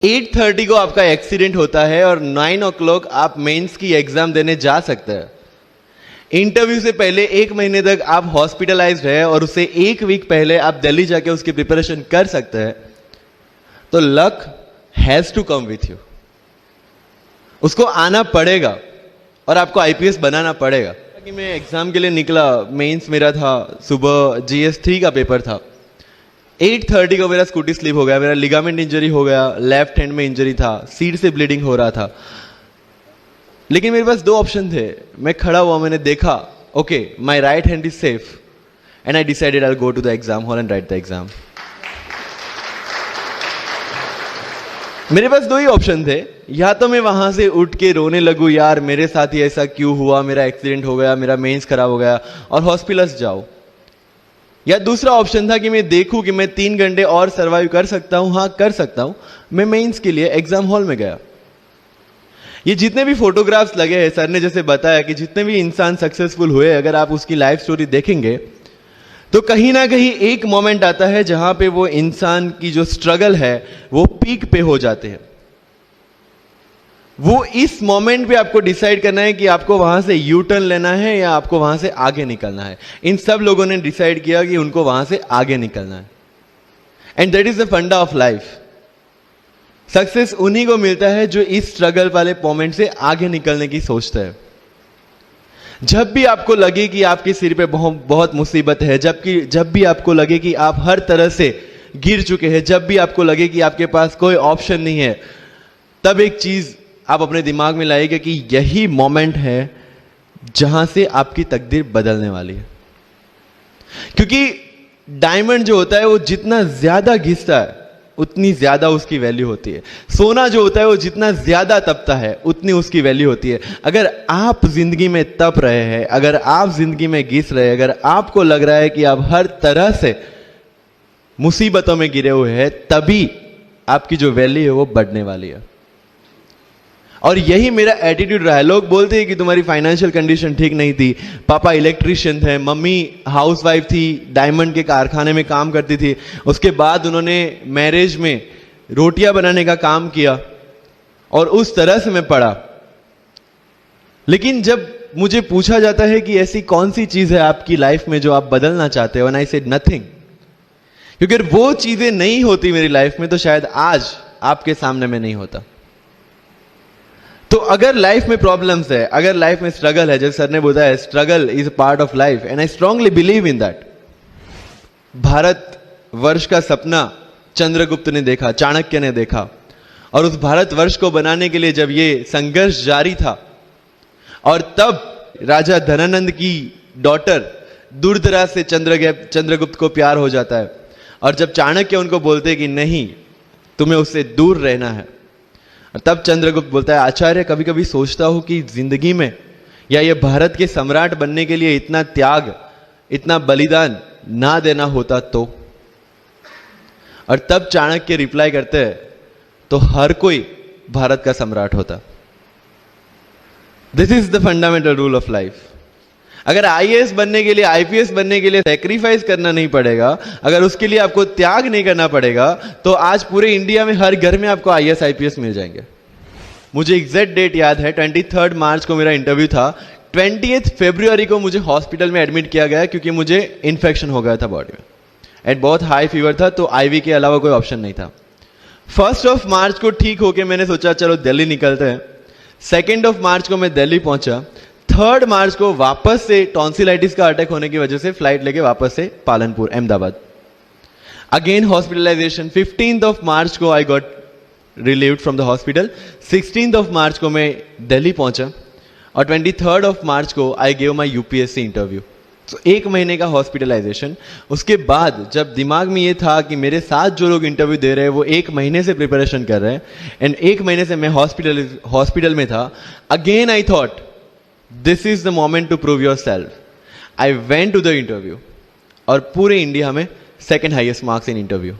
8:30 को आपका एक्सीडेंट होता है और 9 o'clock आप मेंस की एग्जाम देने जा सकते हैं। इंटरव्यू से पहले 1 महीने तक आप हॉस्पिटलाइज्ड है और उससे 1 वीक पहले आप दिल्ली जाके उसकी प्रिपरेशन कर सकते हैं। तो luck has to come with you, उसको आना पड़ेगा और आपको आईपीएस बनाना पड़ेगा। कि मैं एग्जाम के लिए निकला, मेंस मेरा था, सुबह GS3 का पेपर था। 8:30 को मेरा स्कूटी स्लिप हो गया, मेरा लिगामेंट इंजरी हो गया, लेफ्ट हैंड में इंजरी था, सीट से ब्लीडिंग हो रहा था। लेकिन मेरे पास 2 ऑप्शन थे। मैं खड़ा हुआ, मैंने देखा okay my right hand is safe and I decided I will go to the exam hall and write the exam. मेरे पास 2 ही ऑप्शन थे, या तो मैं वहां से उठ के रोने लगूं, यार मेरे साथ ही ऐसा क्यों हुआ, मेरा एक्सीडेंट हो गया, मेरा मेंस खराब हो गया, और हॉस्पिटल्स जाओ। या दूसरा ऑप्शन था कि मैं देखूं कि मैं 3 घंटे और सर्वाइव कर सकता हूं। हाँ कर सकता हूं। मैं मेंस के लिए एग्जाम हॉल में गया। ये जितने भी फोटोग्राफ्स लगे हैं, सर ने जैसे बताया कि जितने भी इंसान सक्सेसफुल हुए, अगर आप उसकी लाइफ स्टोरी देखेंगे तो कहीं ना कहीं एक मोमेंट आता है जहां पे वो इंसान की जो स्ट्रगल है वो पीक पे हो जाते हैं। वो इस मोमेंट पे आपको डिसाइड करना है कि आपको वहां से यू टर्न लेना है या आपको वहां से आगे निकलना है। इन सब लोगों ने डिसाइड किया कि उनको वहां से आगे निकलना है। एंड दैट इज द फंडा ऑफ लाइफ। सक्सेस उन्हीं को मिलता है जो इस स्ट्रगल वाले मोमेंट से आगे निकलने की सोचता है। जब भी आपको लगे कि आपके सिर पे बहुत मुसीबत है, जब भी आपको लगे कि आप हर तरह से गिर चुके हैं, जब भी आपको लगे कि आपके पास कोई ऑप्शन नहीं है, तब एक चीज आप अपने दिमाग में लाइएगा कि यही मोमेंट है जहां से आपकी तकदीर बदलने वाली है। क्योंकि डायमंड जो होता है वो जितना ज्यादा घिसता है उतनी ज्यादा उसकी वैल्यू होती है। सोना जो होता है वो जितना ज्यादा तपता है उतनी उसकी वैल्यू होती है। अगर आप जिंदगी में तप रहे हैं, अगर आप जिंदगी में घिस रहे हैं, अगर आपको लग रहा है कि आप हर तरह से मुसीबतों में गिरे हुए हैं, तभी आपकी जो वैल्यू है वो बढ़ने वाली है। और यही मेरा एटीट्यूड रहा है। लोग बोलते हैं कि तुम्हारी फाइनेंशियल कंडीशन ठीक नहीं थी, पापा इलेक्ट्रिशियन थे, मम्मी हाउसवाइफ थी, डायमंड के कारखाने में काम करती थी, उसके बाद उन्होंने मैरिज में रोटियां बनाने का काम किया और उस तरह से मैं पढ़ा। लेकिन जब मुझे पूछा जाता है कि ऐसी कौन सी चीज है आपकी लाइफ में जो आप बदलना चाहते हो, एंड आई सेड नथिंग। क्योंकि अगर वो चीजें नहीं होती मेरी लाइफ में तो शायद आज आपके सामने में नहीं होता। तो अगर लाइफ में प्रॉब्लम्स है, अगर लाइफ में स्ट्रगल है, जैसे सर ने बताया struggle is a part of life and I strongly believe in that. Bharat वर्ष का सपना चंद्रगुप्त ने देखा, चाणक्य ने देखा, और उस भारत वर्ष को बनाने के लिए जब ये संघर्ष जारी था, और तब राजा धनानंद की डॉटर दूरदराज से चंद्रगुप्त को प्यार हो जाता है, और जब चाणक्य उनको बोलते कि नहीं तुम्हें उससे दूर रहना है, तब चंद्रगुप्त बोलता है आचार्य कभी कभी सोचता हूं कि जिंदगी में या ये भारत के सम्राट बनने के लिए इतना त्याग, इतना बलिदान ना देना होता तो। और तब चाणक्य रिप्लाई करते हैं तो हर कोई भारत का सम्राट होता। This is the fundamental rule of life. अगर आईएएस बनने के लिए, आईपीएस बनने के लिए सैक्रिफाइस करना नहीं पड़ेगा, अगर उसके लिए आपको त्याग नहीं करना पड़ेगा, तो आज पूरे इंडिया में हर घर में आपको आईएएस आईपीएस मिल जाएंगे। मुझे एग्जैक्ट डेट याद है, 23 मार्च को मेरा इंटरव्यू था। 20 फरवरी को मुझे हॉस्पिटल में एडमिट किया गया क्योंकि मुझे इन्फेक्शन हो गया था बॉडी में, एंड बहुत हाई फीवर था, तो आईवी के अलावा कोई ऑप्शन नहीं था। 1 मार्च को ठीक होके मैंने सोचा चलो दिल्ली निकलते हैं। 2 मार्च को मैं दिल्ली पहुंचा। 3 मार्च को वापस से टॉन्सिलाइटिस का अटैक होने की वजह से फ्लाइट लेके वापस से पालनपुर अहमदाबाद, अगेन हॉस्पिटलाइजेशन। 15 मार्च को I got relieved from the hospital. 16 मार्च को मैं दिल्ली पहुंचा और 23 मार्च को I gave my UPSC interview. तो 1 महीने का हॉस्पिटलाइजेशन। उसके बाद जब दिमाग में ये था कि मेरे साथ जो लोग इंटरव्यू दे रहे हैं वो 1 महीने से प्रिपरेशन कर रहे हैं, एंड 1 महीने से मैं हॉस्पिटल में था, again I thought this is the moment to prove yourself. I went to the interview और पूरे इंडिया में 2nd highest marks in interview।